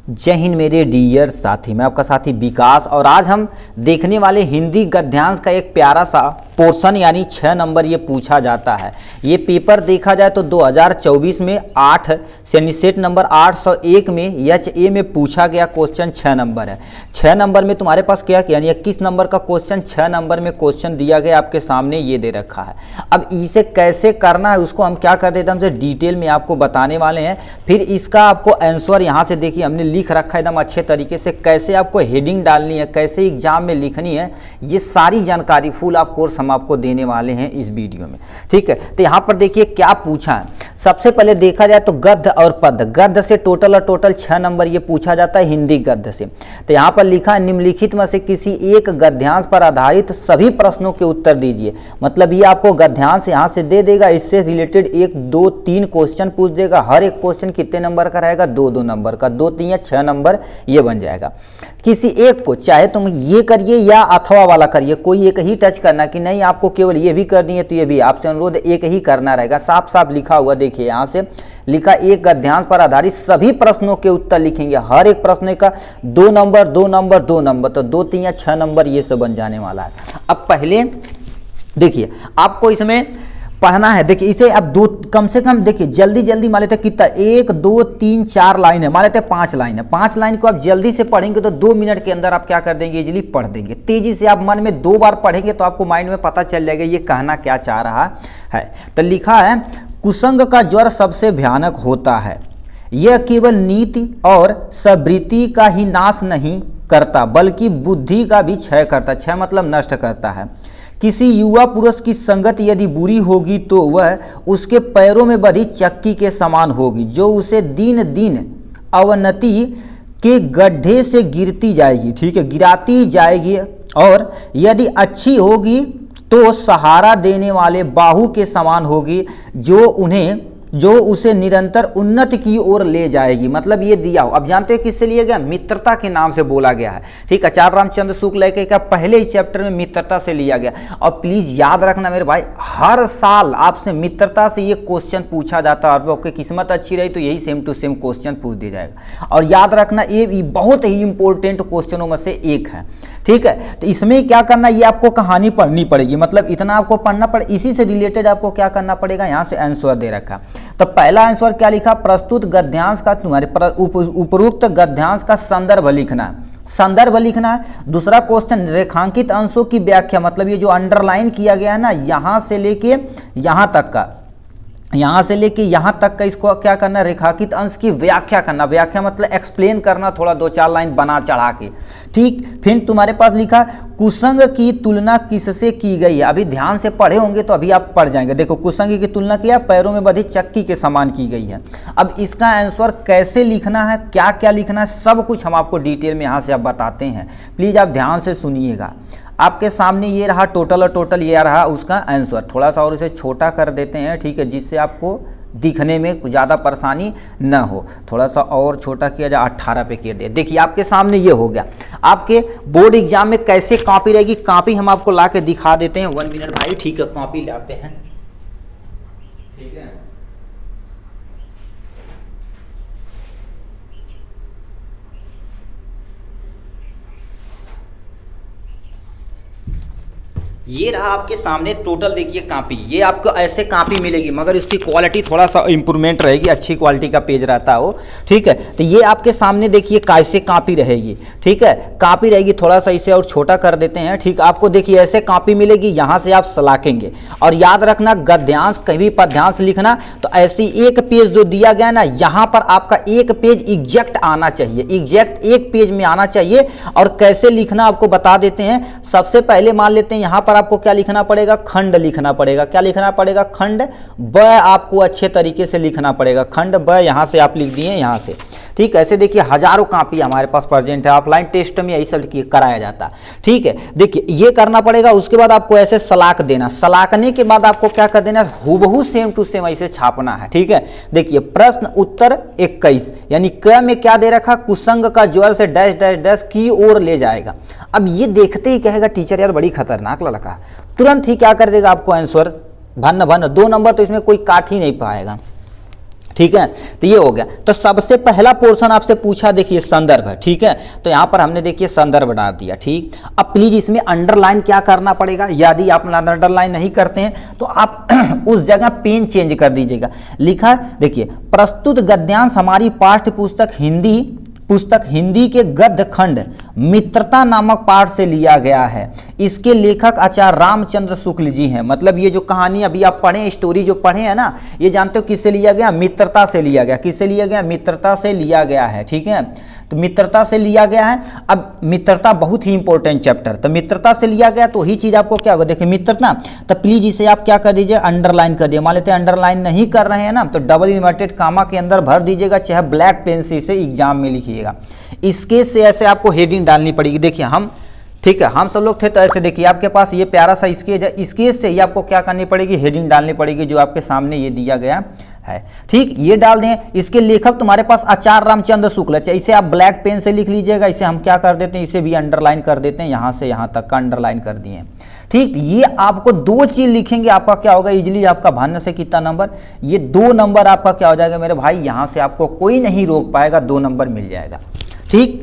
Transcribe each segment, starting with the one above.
जय हिंद मेरे डियर साथी, मैं आपका साथी विकास। और आज हम देखने वाले हिंदी गद्यांश का एक प्यारा सा पोर्शन यानी 6 नंबर ये पूछा जाता है। ये पेपर देखा जाए तो 2024 में 8 यानी सेट नंबर 801 में HA में पूछा गया क्वेश्चन 6 नंबर है। 6 नंबर में तुम्हारे पास क्या यानी 21 नंबर का क्वेश्चन 6 नंबर में क्वेश्चन दिया गया, आपके सामने ये दे रखा है। अब इसे कैसे करना है उसको हम क्या कर देते हैं, हमसे डिटेल में आपको बताने वाले हैं। फिर इसका आपको आंसर यहाँ से देखिए हमने लिख रखा है एकदम अच्छे तरीके से, कैसे आपको हेडिंग डालनी है, कैसे एग्जाम में लिखनी है, ये सारी जानकारी फुल आप कोर्स हम आपको देने वाले हैं इस वीडियो में। ठीक है, तो यहाँ पर देखिए क्या पूछा है। सबसे पहले देखा जाए तो गद्य और पद्य, गद्य से टोटल और टोटल 6 नंबर ये पूछा जाता है हिंदी गद्य से। तो यहाँ पर लिखा है निम्नलिखित में से किसी एक गद्यांश पर आधारित सभी प्रश्नों के उत्तर दीजिए। मतलब ये आपको गद्यांश यहाँ से दे देगा, इससे रिलेटेड 1, 2, 3 क्वेश्चन पूछ देगा। हर एक क्वेश्चन कितने नंबर का रहेगा, 2-2 नंबर का, 2, 3 या 6 नंबर ये बन जाएगा। किसी एक को चाहे तुम ये करिए या अथवा वाला करिए, कोई एक ही टच करना कि नहीं आपको केवल ये भी करनी है तो ये भी, आपसे अनुरोध एक ही करना रहेगा। साफ साफ लिखा हुआ देखिए, यहाँ से लिखा एक गद्यांश पर आधारित सभी प्रश्नों के उत्तर लिखेंगे। हर एक प्रश्न का 2 नंबर 2 नंबर 2 नंबर, तो 2, 3 या 6 नंबर ये सब बन जाने वाला है। अब पहले देखिए आपको इसमें पढ़ना है। देखिए इसे अब कम से कम देखिए जल्दी जल्दी मान लेते हैं कितना, 1, 2, 3, 4 लाइन है, मान लेते हैं 5 लाइन है। 5 लाइन को आप जल्दी से पढ़ेंगे तो 2 मिनट के अंदर आप क्या कर देंगे, इजीली पढ़ देंगे। तेजी से आप मन में 2 बार पढ़ेंगे तो आपको माइंड में पता चल जाएगा ये कहना क्या चाह रहा है। तो लिखा है कुसंग का ज्वर सबसे भयानक होता है, यह केवल नीति और प्रवृत्ति का ही नाश नहीं करता बल्कि बुद्धि का भी क्षय करता। क्षय मतलब नष्ट करता है। किसी युवा पुरुष की संगत यदि बुरी होगी तो वह उसके पैरों में बधी चक्की के समान होगी, जो उसे दिन दिन अवनति के गड्ढे से गिरती जाएगी, ठीक है, गिराती जाएगी। और यदि अच्छी होगी तो सहारा देने वाले बाहु के समान होगी, जो उसे निरंतर उन्नति की ओर ले जाएगी। मतलब ये दिया हो, अब जानते हैं किससे लिया गया, मित्रता के नाम से बोला गया है। ठीक है, आचार्य रामचंद्र शुक्ल का पहले ही चैप्टर में मित्रता से लिया गया। और प्लीज याद रखना मेरे भाई, हर साल आपसे मित्रता से ये क्वेश्चन पूछा जाता है और आपकी किस्मत अच्छी रही तो यही सेम टू सेम क्वेश्चन पूछ दिया जाएगा। और याद रखना ये बहुत ही इंपॉर्टेंट क्वेश्चनों में से एक है। ठीक है, तो इसमें क्या करना, ये आपको कहानी पढ़नी पड़ेगी, मतलब इतना आपको पढ़ना पड़े। इसी से रिलेटेड आपको क्या करना पड़ेगा, यहाँ से आंसर दे रखा। तो पहला आंसर क्या लिखा, प्रस्तुत गद्यांश का तुम्हारे उपरोक्त गद्यांश का संदर्भ लिखना है, संदर्भ लिखना है। दूसरा क्वेश्चन रेखांकित अंशों की व्याख्या, मतलब ये जो अंडरलाइन किया गया है ना, यहाँ से लेके यहाँ तक का, यहाँ से लेके यहाँ तक का, इसको क्या करना, रेखांकित अंश की व्याख्या करना। व्याख्या मतलब एक्सप्लेन करना, थोड़ा 2-4 लाइन बना चढ़ा के। ठीक, फिर तुम्हारे पास लिखा कुसंग की तुलना किससे की गई है। अभी ध्यान से पढ़े होंगे तो अभी आप पढ़ जाएंगे। देखो कुसंग की तुलना किया, पैरों में बधी चक्की के समान की गई है। अब इसका आंसर कैसे लिखना है, क्या क्या लिखना है, सब कुछ हम आपको डिटेल में यहाँ से आप बताते हैं। प्लीज आप ध्यान से सुनिएगा। आपके सामने ये रहा टोटल और टोटल ये रहा उसका आंसर। थोड़ा सा और इसे छोटा कर देते हैं, ठीक है, जिससे आपको दिखने में ज़्यादा परेशानी न हो। थोड़ा सा और छोटा किया जाए, 18 पे किया दिया। देखिए आपके सामने ये हो गया। आपके बोर्ड एग्जाम में कैसे कॉपी रहेगी, कॉपी हम आपको ला के दिखा देते हैं। 1 मिनट भाई, ठीक है, कॉपी लाते हैं। ठीक है, ये रहा आपके सामने टोटल। देखिए कॉपी, ये आपको ऐसे कॉपी मिलेगी मगर इसकी क्वालिटी थोड़ा सा इंप्रूवमेंट रहेगी, अच्छी क्वालिटी का पेज रहता है वो। ठीक है, तो ये आपके सामने देखिए कैसे कॉपी रहेगी। ठीक है, कॉपी रहेगी, थोड़ा सा इसे और छोटा कर देते हैं। ठीक, आपको देखिए ऐसे कॉपी मिलेगी, यहाँ से आप सलाखेंगे। और याद रखना गद्यांश कभी पद्यांश लिखना तो ऐसी एक पेज जो दिया गया ना, यहाँ पर आपका एक पेज एग्जैक्ट आना चाहिए, एग्जैक्ट एक पेज में आना चाहिए। और कैसे लिखना आपको बता देते हैं। सबसे पहले मान लेते हैं यहाँ पर आपको क्या लिखना पड़ेगा, खंड लिखना पड़ेगा। क्या लिखना पड़ेगा, खंड ब आपको अच्छे तरीके से लिखना पड़ेगा। खंड ब यहाँ से आप लिख दिए, यहाँ से। ठीक, ऐसे देखिए हजारों कॉपी हमारे पास प्रेजेंट है, ऑफलाइन टेस्ट में यही सब कराया जाता है। ठीक है, देखिए ये करना पड़ेगा। उसके बाद आपको ऐसे सलाक देना, सलाकने के बाद आपको क्या कर देना, हूबहू सेम टू सेम ऐसे छापना है। ठीक है, देखिए प्रश्न उत्तर 21 यानी क में क्या दे रखा, कुसंग का ज्वर से डैश डैश डैश की ओर ले जाएगा। अब ये देखते ही कहेगा टीचर यार बड़ी खतरनाक लड़का, तुरंत ही क्या कर देगा आपको आंसर भन्न भन्न 2 नंबर, तो इसमें कोई काट ही नहीं पाएगा। ठीक है, तो ये हो गया। तो सबसे पहला पोर्शन आपसे पूछा, देखिए संदर्भ है, ठीक है, तो यहाँ पर हमने देखिए संदर्भ डाल दिया। ठीक, अब प्लीज इसमें अंडरलाइन क्या करना पड़ेगा, यदि आप अंडरलाइन नहीं करते हैं तो आप उस जगह पेन चेंज कर दीजिएगा। लिखा देखिए, प्रस्तुत गद्यांश हमारी पाठ्य पुस्तक हिंदी के गद्य खंड मित्रता नामक पाठ से लिया गया है। इसके लेखक आचार्य रामचंद्र शुक्ल जी हैं। मतलब ये जो कहानी अभी आप पढ़े, स्टोरी जो पढ़े हैं ना, ये जानते हो किससे लिया गया, मित्रता से लिया गया। किससे लिया गया, मित्रता से लिया गया है। ठीक है, तो मित्रता से लिया गया है। अब मित्रता बहुत ही इंपॉर्टेंट चैप्टर, तो मित्रता से लिया गया तो ही चीज़ आपको क्या होगा, देखिए मित्रता, तो प्लीज इसे आप क्या कर दीजिए, अंडरलाइन कर दिए। मान लेते हैं अंडरलाइन नहीं कर रहे हैं ना, तो डबल इन्वर्टेड कामा के अंदर भर दीजिएगा, चाहे ब्लैक पेन से इसे एग्जाम में लिखिएगा। इसके से ऐसे आपको हेडिंग डालनी पड़ेगी। देखिए हम, ठीक है, हम सब लोग थे तो ऐसे देखिए आपके पास ये प्यारा सा स्केच है, स्केच से ही आपको क्या करनी पड़ेगी, हेडिंग डालनी पड़ेगी, जो आपके सामने ये दिया गया है। ठीक, ये डाल दें। इसके लेखक तुम्हारे पास आचार्य रामचंद्र शुक्ल है, इसे आप ब्लैक पेन से लिख लीजिएगा। इसे हम क्या कर देते हैं, इसे भी अंडरलाइन कर देते हैं, यहाँ से यहाँ तक का अंडरलाइन कर दिए। ठीक, ये आपको दो चीज लिखेंगे, आपका क्या होगा, इजीली आपका भान्य से कितना नंबर, ये 2 नंबर आपका क्या हो जाएगा मेरे भाई, यहाँ से आपको कोई नहीं रोक पाएगा, 2 नंबर मिल जाएगा। ठीक,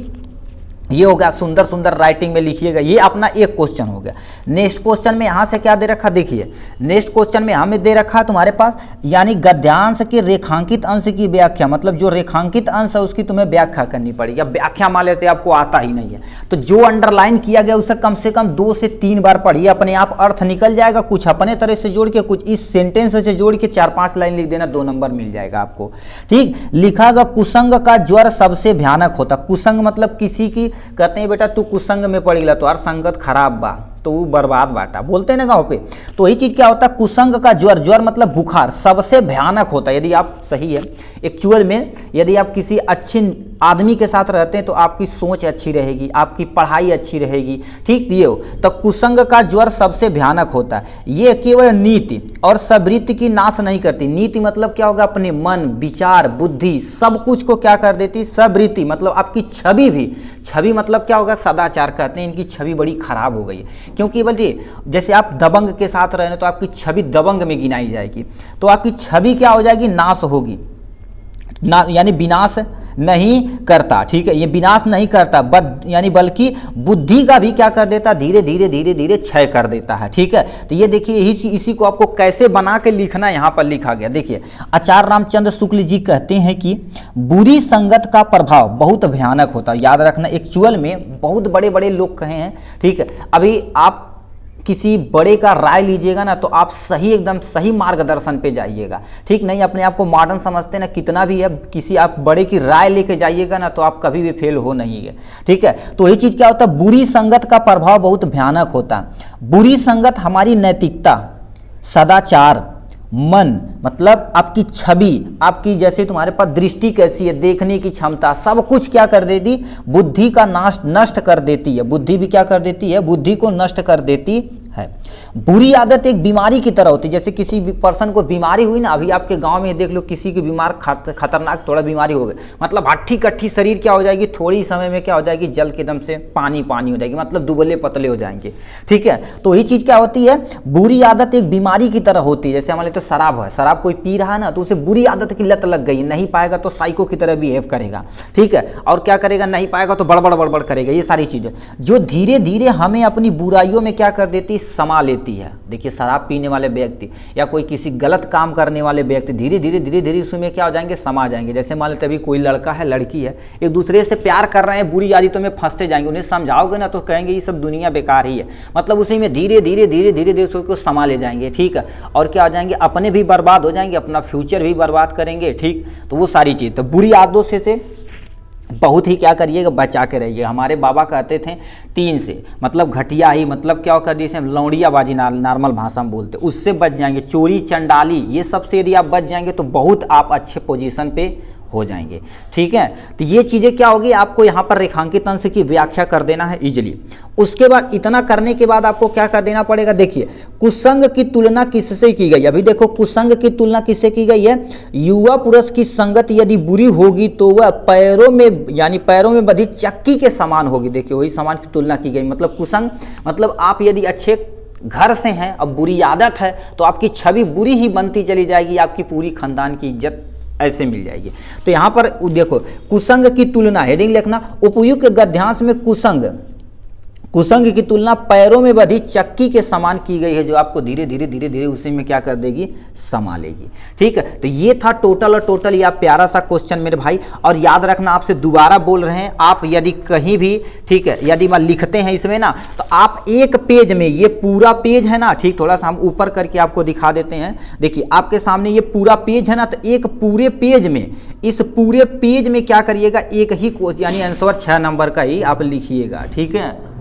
ये हो गया, सुंदर सुंदर राइटिंग में लिखिएगा। ये अपना एक क्वेश्चन हो गया। नेक्स्ट क्वेश्चन में यहाँ से क्या दे रखा, देखिए नेक्स्ट क्वेश्चन में हमें दे रखा है तुम्हारे पास, यानी गद्यांश के रेखांकित अंश की व्याख्या, मतलब जो रेखांकित अंश है उसकी तुम्हें व्याख्या करनी पड़ेगी। अब व्याख्या मान लेते आपको आता ही नहीं है, तो जो अंडरलाइन किया गया उसे कम से कम 2 से 3 बार पढ़िए, अपने आप अर्थ निकल जाएगा। कुछ अपने तरह से जोड़ के, कुछ इस सेंटेंस से जोड़ के 4-5 लाइन लिख देना, 2 नंबर मिल जाएगा आपको। ठीक, लिखा गया कुसंग का ज्वर सबसे भयानक होता। कुसंग मतलब किसी की, कहते हैं बेटा तू कुसंग में पड़ गया, तो हर संगत खराब बा, तो वो बर्बाद बाटा, बोलते हैं ना गाँव पे। तो यही चीज क्या होता है, कुसंग का ज्वर, ज्वर मतलब बुखार, सबसे भयानक होता है। यदि आप सही है एक्चुअल में, यदि आप किसी अच्छे आदमी के साथ रहते हैं तो आपकी सोच अच्छी रहेगी, आपकी पढ़ाई अच्छी रहेगी। ठीक, ये हो, तो कुसंग का ज्वर सबसे भयानक होता है। ये केवल नीति और सबृत्ति की नाश नहीं करती। नीति मतलब क्या होगा, अपने मन, विचार, बुद्धि सब कुछ को क्या कर देती, सबृत्ति मतलब आपकी छवि भी, छवि मतलब क्या होगा, सदाचार कहते हैं, इनकी छवि बड़ी खराब हो गई है। क्योंकि बोलिए जैसे आप दबंग के साथ रहे तो आपकी छवि दबंग में गिनाई जाएगी, तो आपकी छवि क्या हो जाएगी, नाश होगी ना, यानी विनाश नहीं करता। ठीक है, ये विनाश नहीं करता यानी बल्कि बुद्धि का भी क्या कर देता, धीरे धीरे धीरे धीरे क्षय कर देता है। ठीक है, तो ये देखिए इसी को आपको कैसे बना के लिखना यहाँ पर लिखा गया। देखिए आचार्य रामचंद्र शुक्ल जी कहते हैं कि बुरी संगत का प्रभाव बहुत भयानक होता है। याद रखना, एक्चुअल में बहुत बड़े बड़े लोग कहे हैं। ठीक है, अभी आप किसी बड़े का राय लीजिएगा ना, तो आप सही, एकदम सही मार्गदर्शन पे जाइएगा। ठीक, नहीं अपने आप को मॉडर्न समझते ना, कितना भी है, किसी आप बड़े की राय लेके जाइएगा ना, तो आप कभी भी फेल हो नहीं है। ठीक है, तो ये चीज़ क्या होता है, बुरी संगत का प्रभाव बहुत भयानक होता है। बुरी संगत हमारी नैतिकता, सदाचार, मन मतलब आपकी छवि, आपकी जैसे तुम्हारे पास दृष्टि कैसी है, देखने की क्षमता, सब कुछ क्या कर देती, बुद्धि का नष्ट कर देती है। बुद्धि भी क्या कर देती है, बुद्धि को नष्ट कर देती है। बुरी आदत एक बीमारी की तरह होती है। जैसे किसी पर्सन को बीमारी हुई ना, अभी आपके गांव में देख लो, किसी की बीमार खतरनाक थोड़ा बीमारी हो गई, मतलब हट्ठी कट्ठी शरीर क्या हो जाएगी, थोड़ी समय में क्या हो जाएगी, जल के दम से पानी पानी हो जाएगी, मतलब दुबले पतले हो जाएंगे। ठीक है, तो ये चीज़ क्या होती है, बुरी आदत एक बीमारी की तरह होती है। जैसे हमारे तो शराब है, शराब कोई पी रहा है ना, तो उसे बुरी आदत की लत लग गई, नहीं पाएगा तो साइको की तरह बिहेव करेगा। ठीक है, और क्या करेगा, नहीं पाएगा तो बड़बड़ करेगा। ये सारी चीज़ें जो धीरे धीरे हमें अपनी बुराइयों में क्या कर देती, समा लेती है। देखिए शराब पीने वाले व्यक्ति या कोई किसी गलत काम करने वाले व्यक्ति धीरे धीरे उसमें क्या हो जाएंगे, समा जाएंगे। जैसे मान लेते अभी कोई लड़का है, लड़की है, एक दूसरे से प्यार कर रहे हैं, बुरी आदतों में फंसते जाएंगे, उन्हें समझाओगे ना तो कहेंगे ये सब दुनिया बेकार ही है, मतलब उसी में धीरे धीरे उसको समा ले जाएंगे। ठीक है, और क्या हो जाएंगे, अपने भी बर्बाद हो जाएंगे, अपना फ्यूचर भी बर्बाद करेंगे। ठीक, तो वो सारी चीज़, तो बुरी आदतों से बहुत ही क्या करिएगा, बचा के रहिए। हमारे बाबा कहते थे 3 से, मतलब घटिया ही, मतलब क्या कर दी, लौंडियाबाजी नॉर्मल भाषा में बोलते, उससे बच जाएंगे। चोरी चंडाली ये सब से यदि आप बच जाएंगे तो बहुत आप अच्छे पोजीशन पे हो जाएंगे। ठीक है, तो ये चीज़ें क्या होगी, आपको यहाँ पर रेखांकित अंश की व्याख्या कर देना है इजीली। उसके बाद इतना करने के बाद आपको क्या कर देना पड़ेगा, देखिए कुसंग की तुलना किससे की गई। अभी देखो कुसंग की तुलना किससे की गई है, युवा पुरुष की संगत यदि बुरी होगी तो वह पैरों में, यानी पैरों में बंधी चक्की के समान होगी। देखिए वही समान की तुलना की गई। मतलब कुसंग मतलब आप यदि अच्छे घर से हैं, अब बुरी आदत है तो आपकी छवि बुरी ही बनती चली जाएगी, आपकी पूरी खानदान की इज्जत ऐसे मिल जाएगी। तो यहाँ पर देखो कुसंग की तुलना, हेडिंग लिखना, उपयुक्त गद्यांश में कुसंग की तुलना पैरों में बधी चक्की के समान की गई है, जो आपको धीरे धीरे उसी में क्या कर देगी, समा लेगी। ठीक है, तो ये था टोटल और टोटल या प्यारा सा क्वेश्चन मेरे भाई। और याद रखना, आपसे दोबारा बोल रहे हैं, आप यदि कहीं भी, ठीक है, यदि मान लिखते हैं इसमें ना, तो आप एक पेज में, ये पूरा पेज है ना, ठीक, थोड़ा सा हम ऊपर करके आपको दिखा देते हैं। देखिए आपके सामने ये पूरा पेज है ना, तो एक पूरे पेज में, इस पूरे पेज में क्या करिएगा, एक ही क्वेश्चन यानी आंसर 6 नंबर का ही आप लिखिएगा। ठीक है।